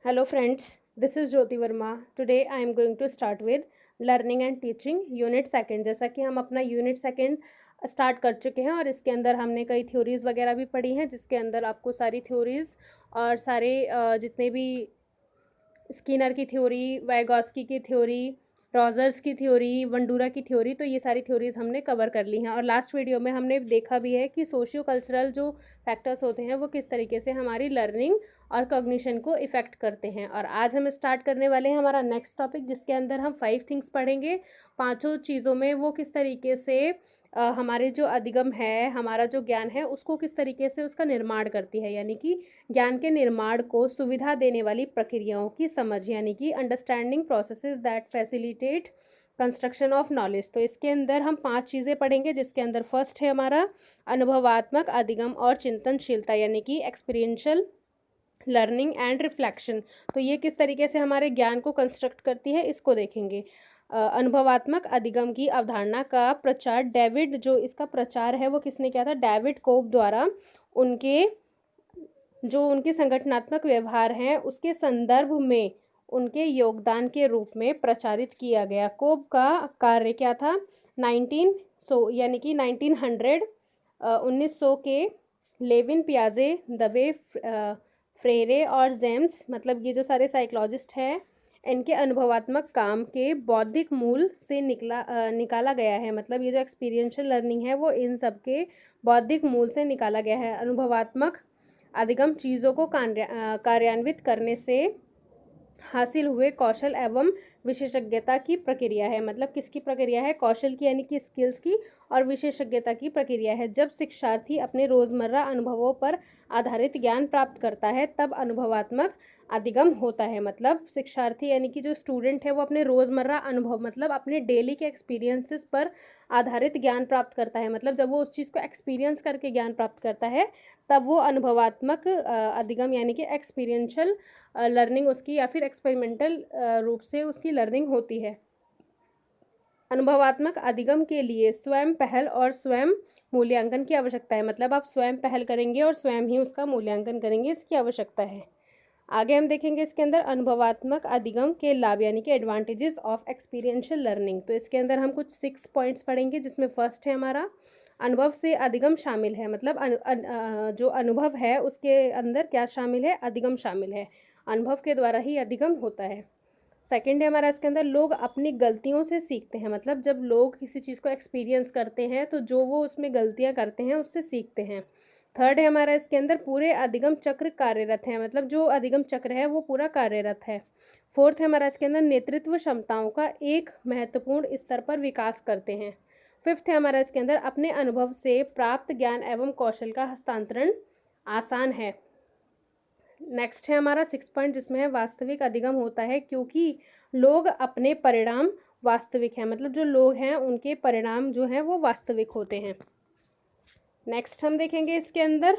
Hello friends, this is Jyoti Verma. Today I am going to start with learning and teaching unit second. जैसा कि हम अपना unit second start कर चुके हैं और इसके अंदर हमने कई थ्योरीज़ वगैरह भी पढ़ी हैं, जिसके अंदर आपको सारी थ्योरीज़ और सारे जितने भी स्किनर की थ्योरी, वाइगॉस्की की थ्योरी, रॉजर्स की थ्योरी, वंडूरा की थ्योरी, तो ये सारी थ्योरीज़ हमने कवर कर ली हैं। और लास्ट वीडियो में हमने देखा भी है कि सोशियो कल्चरल जो फैक्टर्स होते हैं वो किस तरीके से हमारी लर्निंग और कॉग्निशन को इफ़ेक्ट करते हैं। और आज हम स्टार्ट करने वाले हैं हमारा नेक्स्ट टॉपिक, जिसके अंदर हम 5 थिंग्स पढ़ेंगे। पाँचों चीज़ों में वो किस तरीके से हमारे जो अधिगम है, हमारा जो ज्ञान है, उसको किस तरीके से उसका निर्माण करती है, यानी कि ज्ञान के निर्माण को सुविधा देने वाली प्रक्रियाओं की समझ, यानी कि understanding processes that facilitate construction of knowledge. तो इसके अंदर हम 5 चीज़ें पढ़ेंगे, जिसके अंदर फर्स्ट है हमारा अनुभवात्मक अधिगम और चिंतनशीलता, यानी कि एक्सपीरियंशियल लर्निंग एंड रिफ्लेक्शन। तो ये किस तरीके से हमारे ज्ञान को कंस्ट्रक्ट करती है, इसको देखेंगे। अनुभवात्मक अधिगम की अवधारणा का प्रचार डेविड, जो इसका प्रचार है वो किसने किया था, डेविड कोब द्वारा उनके संगठनात्मक व्यवहार हैं उसके संदर्भ में उनके योगदान के रूप में प्रचारित किया गया। कोब का कार्य क्या था, 1900 यानी कि 1900 के लेविन पियाजे, दवे, फ्रेरे और जेम्स, मतलब ये जो सारे साइकोलॉजिस्ट हैं, इनके अनुभवात्मक काम के बौद्धिक मूल से निकाला गया है। मतलब ये जो एक्सपीरियंशियल लर्निंग है वो इन सब के बौद्धिक मूल से निकाला गया है। अनुभवात्मक अधिगम चीज़ों को कार्यान्वित करने से हासिल हुए कौशल एवं विशेषज्ञता की प्रक्रिया है। मतलब किसकी प्रक्रिया है, कौशल की यानी कि स्किल्स की, और विशेषज्ञता की प्रक्रिया है। जब शिक्षार्थी अपने रोज़मर्रा अनुभवों पर आधारित ज्ञान प्राप्त करता है तब अनुभवात्मक अधिगम होता है। मतलब शिक्षार्थी यानी कि जो स्टूडेंट है वो अपने रोज़मर्रा अनुभव, मतलब अपने डेली के एक्सपीरियंसेस पर आधारित ज्ञान प्राप्त करता है। मतलब जब वो उस चीज़ को एक्सपीरियंस करके ज्ञान प्राप्त करता है तब वो अनुभवात्मक अधिगम यानी कि एक्सपीरियंशियल लर्निंग उसकी, या फिर एक्सपेरिमेंटल रूप से उसकी लर्निंग होती है। अनुभवात्मक अधिगम के लिए स्वयं पहल और स्वयं मूल्यांकन की आवश्यकता है। मतलब आप स्वयं पहल करेंगे और स्वयं ही उसका मूल्यांकन करेंगे, इसकी आवश्यकता है। आगे हम देखेंगे इसके अंदर अनुभवात्मक अधिगम के लाभ, यानी कि एडवांटेजेस ऑफ एक्सपीरियंशियल लर्निंग। तो इसके अंदर हम कुछ 6 पॉइंट्स पढ़ेंगे, जिसमें फर्स्ट है हमारा अनुभव से अधिगम शामिल है। मतलब जो अनुभव है उसके अंदर क्या शामिल है, अधिगम शामिल है। अनुभव के द्वारा ही अधिगम होता है। सेकंड है हमारा इसके अंदर लोग अपनी गलतियों से सीखते हैं। मतलब जब लोग किसी चीज़ को एक्सपीरियंस करते हैं तो जो वो उसमें गलतियां करते हैं उससे सीखते हैं। थर्ड है हमारा इसके अंदर पूरे अधिगम चक्र कार्यरत है। मतलब जो अधिगम चक्र है वो पूरा कार्यरत है। फोर्थ है हमारा इसके अंदर नेतृत्व क्षमताओं का एक महत्वपूर्ण स्तर पर विकास करते हैं। फिफ्थ है हमारा इसके अंदर अपने अनुभव से प्राप्त ज्ञान एवं कौशल का हस्तांतरण आसान है। नेक्स्ट है हमारा 6 पॉइंट, जिसमें है वास्तविक अधिगम होता है क्योंकि लोग अपने परिणाम वास्तविक हैं। मतलब जो लोग हैं उनके परिणाम जो हैं वो वास्तविक होते हैं। नेक्स्ट हम देखेंगे इसके अंदर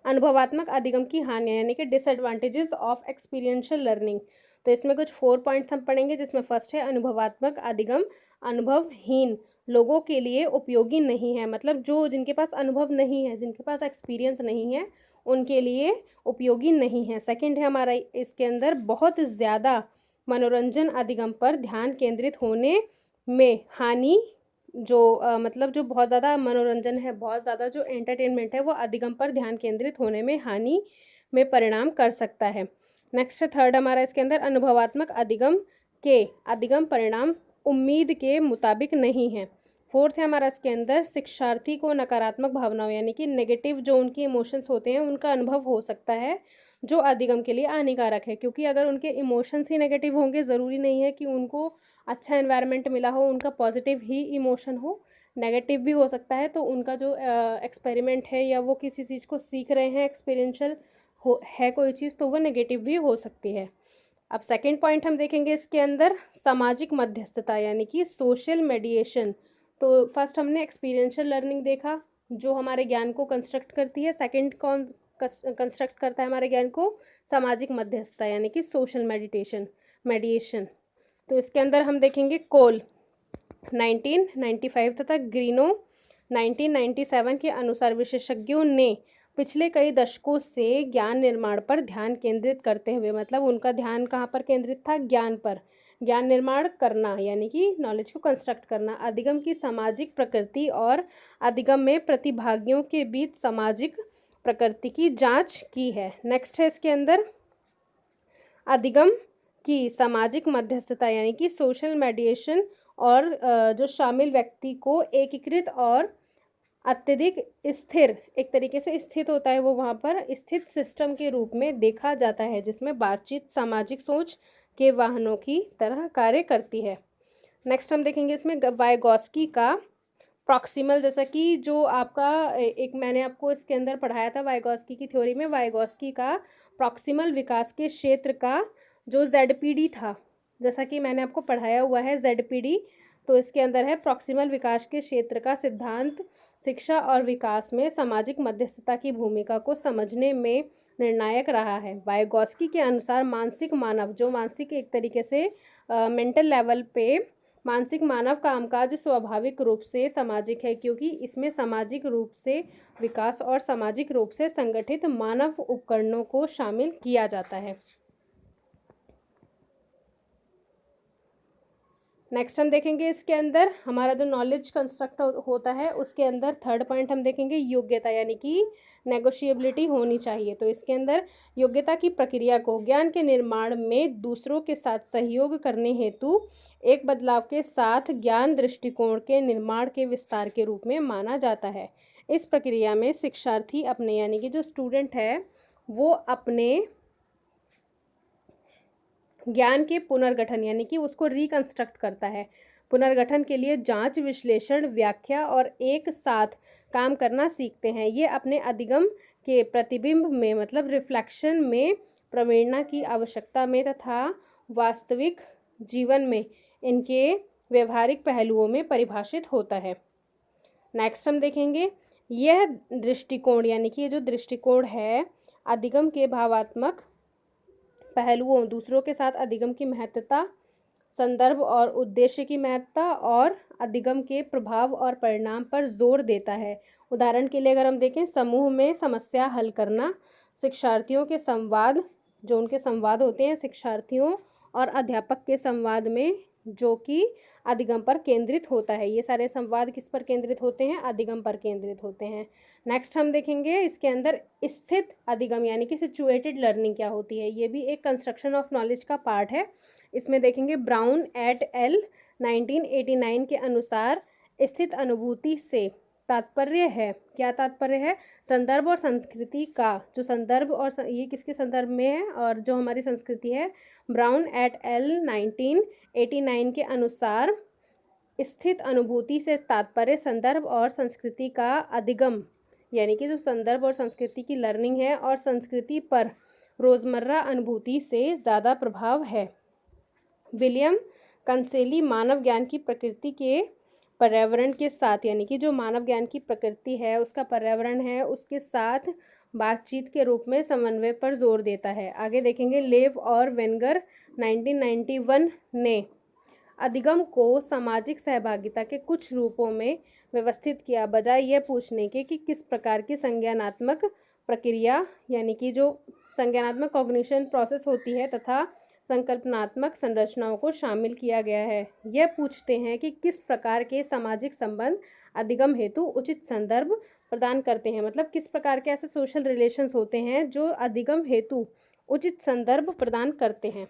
अनुभवात्मक अधिगम की हानियाँ, यानी कि डिसएडवांटेजेस ऑफ एक्सपीरियंशियल लर्निंग। तो इसमें कुछ 4 पॉइंट्स हम पढ़ेंगे, जिसमें फर्स्ट है अनुभवात्मक अधिगम अनुभवहीन लोगों के लिए उपयोगी नहीं है। मतलब जो जिनके पास अनुभव नहीं है, जिनके पास एक्सपीरियंस नहीं है, उनके लिए उपयोगी नहीं है। सेकंड है हमारा इसके अंदर बहुत ज़्यादा मनोरंजन अधिगम पर ध्यान केंद्रित होने में हानि, जो मतलब जो बहुत ज़्यादा मनोरंजन है, बहुत ज़्यादा जो एंटरटेनमेंट है, वो अधिगम पर ध्यान केंद्रित होने में हानि में परिणाम कर सकता है। नेक्स्ट है थर्ड हमारा इसके अंदर अनुभवात्मक अधिगम परिणाम उम्मीद के मुताबिक नहीं है। फोर्थ है हमारा इसके अंदर शिक्षार्थी को नकारात्मक भावनाओं, यानी कि नेगेटिव जो उनकी इमोशंस होते हैं उनका अनुभव हो सकता है, जो अधिगम के लिए हानिकारक है। क्योंकि अगर उनके इमोशंस ही नेगेटिव होंगे, ज़रूरी नहीं है कि उनको अच्छा एनवायरनमेंट मिला हो, उनका पॉजिटिव ही इमोशन हो, नेगेटिव भी हो सकता है। तो उनका जो एक्सपेरिमेंट है या वो किसी चीज़ को सीख रहे हैं, एक्सपीरियंशियल है कोई चीज़, तो वो नेगेटिव भी हो सकती है। अब सेकंड पॉइंट हम देखेंगे इसके अंदर सामाजिक मध्यस्थता, यानी कि सोशल मीडिएशन। तो फर्स्ट हमने एक्सपीरियंशियल लर्निंग देखा जो हमारे ज्ञान को कंस्ट्रक्ट करती है। सेकंड कौन कंस्ट्रक्ट करता है हमारे ज्ञान को, सामाजिक मध्यस्थता, यानी कि सोशल मेडिएशन। तो इसके अंदर हम देखेंगे कोल 1995 तथा ग्रीनो 1997 के अनुसार विशेषज्ञों ने पिछले कई दशकों से ज्ञान निर्माण पर ध्यान केंद्रित करते हुए, मतलब उनका ध्यान कहाँ पर केंद्रित था? ज्ञान पर। ज्ञान निर्माण करना यानी कि नॉलेज को कंस्ट्रक्ट करना, अधिगम की सामाजिक प्रकृति और अधिगम में प्रतिभागियों के बीच सामाजिक प्रकृति की जांच की है। नेक्स्ट है इसके अंदर अधिगम की सामाजिक मध्यस्थता यानी कि सोशल मेडिएशन, और जो शामिल व्यक्ति को एकीकृत और अत्यधिक स्थिर, एक तरीके से स्थित होता है वो वहाँ पर स्थित सिस्टम के रूप में देखा जाता है, जिसमें बातचीत सामाजिक सोच के वाहनों की तरह कार्य करती है। नेक्स्ट हम देखेंगे इसमें वाइगॉस्की का प्रॉक्सिमल, जैसा कि जो आपका एक मैंने आपको इसके अंदर पढ़ाया था वाइगॉस्की की थ्योरी में, वाइगॉस्की का प्रॉक्सिमल विकास के क्षेत्र का जो ZPD था, जैसा कि मैंने आपको पढ़ाया हुआ है ZPD, तो इसके अंदर है प्रॉक्सिमल विकास के क्षेत्र का सिद्धांत शिक्षा और विकास में सामाजिक मध्यस्थता की भूमिका को समझने में निर्णायक रहा है। वाइगॉस्की के अनुसार मानसिक मानव, जो मानसिक एक तरीके से मेंटल लेवल पे मानसिक मानव कामकाज स्वाभाविक रूप से सामाजिक है, क्योंकि इसमें सामाजिक रूप से विकास और सामाजिक रूप से संगठित मानव उपकरणों को शामिल किया जाता है। नेक्स्ट हम देखेंगे इसके अंदर हमारा जो नॉलेज कंस्ट्रक्ट होता है, उसके अंदर थर्ड पॉइंट हम देखेंगे योग्यता, यानी कि नेगोशिएबिलिटी होनी चाहिए। तो इसके अंदर योग्यता की प्रक्रिया को ज्ञान के निर्माण में दूसरों के साथ सहयोग करने हेतु एक बदलाव के साथ ज्ञान दृष्टिकोण के निर्माण के विस्तार के रूप में माना जाता है। इस प्रक्रिया में शिक्षार्थी अपने, यानी कि जो स्टूडेंट है वो अपने ज्ञान के पुनर्गठन यानी कि उसको रिकंस्ट्रक्ट करता है। पुनर्गठन के लिए जांच, विश्लेषण, व्याख्या और एक साथ काम करना सीखते हैं। ये अपने अधिगम के प्रतिबिंब में, मतलब रिफ्लेक्शन में, प्रेरणा की आवश्यकता में तथा वास्तविक जीवन में इनके व्यवहारिक पहलुओं में परिभाषित होता है। नेक्स्ट हम देखेंगे यह दृष्टिकोण, यानी कि ये जो दृष्टिकोण है अधिगम के भावात्मक पहलुओं, दूसरों के साथ अधिगम की महत्वता, संदर्भ और उद्देश्य की महत्ता और अधिगम के प्रभाव और परिणाम पर जोर देता है। उदाहरण के लिए अगर हम देखें, समूह में समस्या हल करना, शिक्षार्थियों के संवाद, जो उनके संवाद होते हैं शिक्षार्थियों और अध्यापक के संवाद में, जो कि अधिगम पर केंद्रित होता है। ये सारे संवाद किस पर केंद्रित होते हैं? अधिगम पर केंद्रित होते हैं। नेक्स्ट हम देखेंगे इसके अंदर स्थित अधिगम यानी कि सिचुएटेड लर्निंग क्या होती है। ये भी एक कंस्ट्रक्शन ऑफ नॉलेज का पार्ट है। इसमें देखेंगे ब्राउन एट एल 1989 के अनुसार स्थित अनुभूति से तात्पर्य है, क्या तात्पर्य है? संदर्भ और संस्कृति का, जो संदर्भ और ये किसके संदर्भ में है, और जो हमारी संस्कृति है। ब्राउन एट एल 1989 के अनुसार स्थित अनुभूति से तात्पर्य संदर्भ और संस्कृति का अधिगम, यानी कि जो संदर्भ और संस्कृति की लर्निंग है और संस्कृति पर रोज़मर्रा अनुभूति से ज़्यादा प्रभाव है। विलियम कंसेली मानव ज्ञान की प्रकृति के पर्यावरण के साथ, यानी कि जो मानव ज्ञान की प्रकृति है उसका पर्यावरण है उसके साथ बातचीत के रूप में समन्वय पर जोर देता है। आगे देखेंगे लेव और वेंगर 1991 ने अधिगम को सामाजिक सहभागिता के कुछ रूपों में व्यवस्थित किया, बजाय यह पूछने के कि किस प्रकार की संज्ञानात्मक प्रक्रिया, यानी कि जो संज्ञानात्मक कॉग्निशन प्रोसेस होती है तथा संकल्पनात्मक संरचनाओं को शामिल किया गया है। यह पूछते हैं कि किस प्रकार के सामाजिक संबंध अधिगम हेतु उचित संदर्भ प्रदान करते हैं, मतलब किस प्रकार के ऐसे सोशल रिलेशंस होते हैं जो अधिगम हेतु उचित संदर्भ प्रदान करते हैं।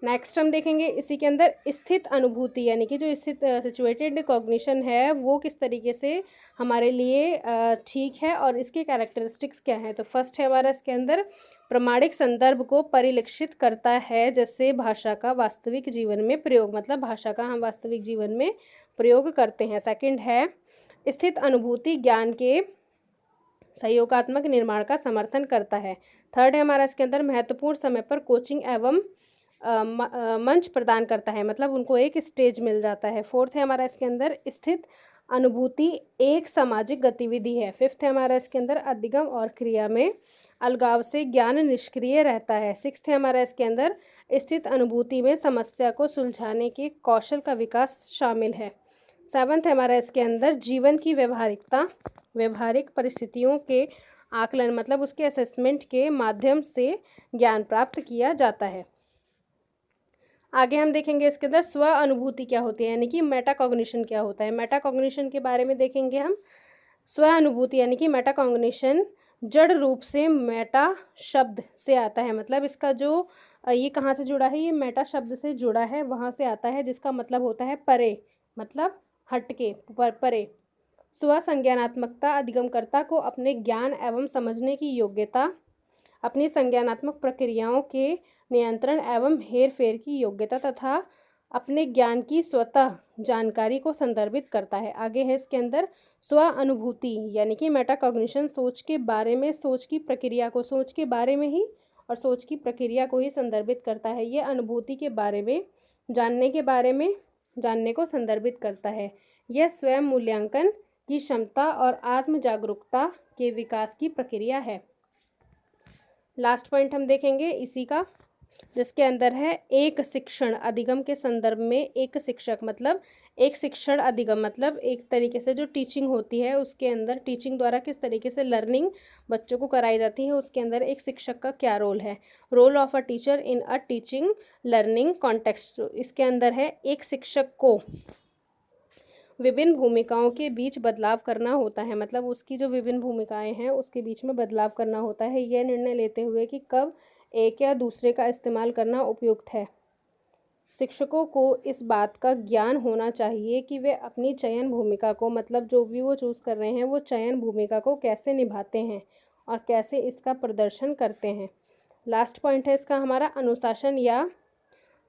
नेक्स्ट हम देखेंगे इसी के अंदर स्थित अनुभूति, यानी कि जो स्थित सिचुएटेड कॉग्निशन है वो किस तरीके से हमारे लिए ठीक है और इसके कैरेक्टरिस्टिक्स क्या हैं। तो फर्स्ट है हमारा इसके अंदर प्रमाणिक संदर्भ को परिलक्षित करता है, जैसे भाषा का वास्तविक जीवन में प्रयोग, मतलब भाषा का हम वास्तविक जीवन में प्रयोग करते हैं। सेकंड है स्थित अनुभूति ज्ञान के सहयोगात्मक निर्माण का समर्थन करता है। थर्ड है हमारा इसके अंदर महत्वपूर्ण समय पर कोचिंग एवं मंच प्रदान करता है, मतलब उनको एक स्टेज मिल जाता है। फोर्थ है हमारा इसके अंदर स्थित अनुभूति एक सामाजिक गतिविधि है। फिफ्थ है हमारा इसके अंदर अधिगम और क्रिया में अलगाव से ज्ञान निष्क्रिय रहता है। सिक्स्थ है हमारा इसके अंदर स्थित अनुभूति में समस्या को सुलझाने के कौशल का विकास शामिल है। सेवन्थ है हमारा इसके अंदर जीवन की व्यवहारिकता व्यवहारिक परिस्थितियों के आकलन मतलब उसके असेसमेंट के माध्यम से ज्ञान प्राप्त किया जाता है। आगे हम देखेंगे इसके अंदर स्व अनुभूति क्या होती है, यानी कि मेटाकॉग्निशन क्या होता है। मेटाकॉग्निशन के बारे में देखेंगे हम। स्व अनुभूति यानी कि मेटाकॉग्निशन जड़ रूप से मेटा शब्द से आता है, मतलब इसका जो ये कहाँ से जुड़ा है, ये मेटा शब्द से जुड़ा है, वहाँ से आता है, जिसका मतलब होता है परे, मतलब हटके, परे। स्व संज्ञानात्मकता अधिगमकर्ता को अपने ज्ञान एवं समझने की योग्यता, अपनी संज्ञानात्मक प्रक्रियाओं के नियंत्रण एवं हेर फेर की योग्यता तथा अपने ज्ञान की स्वतः जानकारी को संदर्भित करता है। आगे है इसके अंदर स्व अनुभूति यानी कि मेटाकॉग्निशन सोच के बारे में, सोच की प्रक्रिया को, सोच के बारे में ही और सोच की प्रक्रिया को ही संदर्भित करता है। यह अनुभूति के बारे में, जानने के बारे में, जानने को संदर्भित करता है। यह स्वयं मूल्यांकन की क्षमता और आत्म जागरूकता के विकास की प्रक्रिया है। लास्ट पॉइंट हम देखेंगे इसी का, जिसके अंदर है एक शिक्षण अधिगम के संदर्भ में एक शिक्षक, मतलब एक शिक्षण अधिगम मतलब एक तरीके से जो टीचिंग होती है उसके अंदर टीचिंग द्वारा किस तरीके से लर्निंग बच्चों को कराई जाती है, उसके अंदर एक शिक्षक का क्या रोल है। Role of a teacher in a teaching learning context, इसके अंदर है एक शिक्षक को विभिन्न भूमिकाओं के बीच बदलाव करना होता है, मतलब उसकी जो विभिन्न भूमिकाएं हैं उसके बीच में बदलाव करना होता है, यह निर्णय लेते हुए कि कब एक या दूसरे का इस्तेमाल करना उपयुक्त है। शिक्षकों को इस बात का ज्ञान होना चाहिए कि वे अपनी चयन भूमिका को, मतलब जो भी वो चूज़ कर रहे हैं, वो चयन भूमिका को कैसे निभाते हैं और कैसे इसका प्रदर्शन करते हैं। लास्ट पॉइंट है इसका हमारा अनुशासन या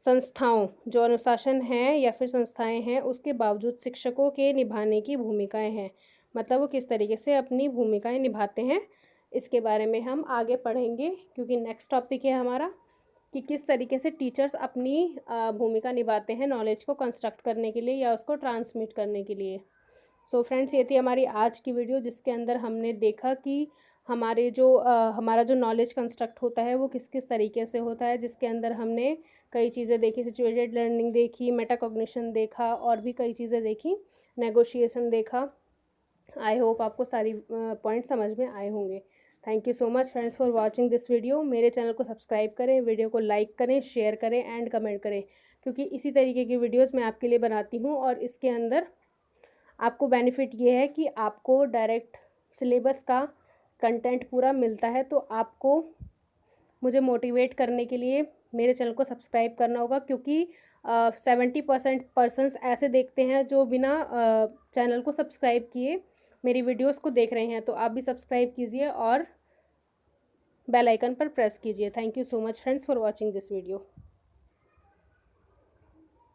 संस्थाओं, जो अनुशासन है या फिर संस्थाएं हैं उसके बावजूद शिक्षकों के निभाने की भूमिकाएं हैं, मतलब वो किस तरीके से अपनी भूमिकाएं निभाते हैं, इसके बारे में हम आगे पढ़ेंगे, क्योंकि नेक्स्ट टॉपिक है हमारा कि किस तरीके से टीचर्स अपनी भूमिका निभाते हैं नॉलेज को कंस्ट्रक्ट करने के लिए या उसको ट्रांसमिट करने के लिए। सो फ्रेंड्स, ये थी हमारी आज की वीडियो, जिसके अंदर हमने देखा कि हमारा जो नॉलेज कंस्ट्रक्ट होता है वो किस किस तरीके से होता है, जिसके अंदर हमने कई चीज़ें देखी, सिचुएटेड लर्निंग देखी, मेटाकॉग्निशन देखा और भी कई चीज़ें देखी, नेगोशिएशन देखा। आई होप आपको सारी पॉइंट समझ में आए होंगे। Thank you so much friends for watching this video. मेरे चैनल को सब्सक्राइब करें, वीडियो को लाइक करें, शेयर करें एंड कमेंट करें, क्योंकि इसी तरीके की वीडियोज़ मैं आपके लिए बनाती हूँ और इसके अंदर आपको बेनिफिट ये है कि आपको डायरेक्ट सिलेबस का कंटेंट पूरा मिलता है, तो आपको मुझे मोटिवेट करने के लिए मेरे चैनल को सब्सक्राइब करना होगा, क्योंकि 70% पर्सन्स ऐसे देखते हैं जो बिना चैनल को सब्सक्राइब किए मेरी वीडियोस को देख रहे हैं, तो आप भी सब्सक्राइब कीजिए और बेल आइकन पर प्रेस कीजिए। Thank you so much friends for watching this video.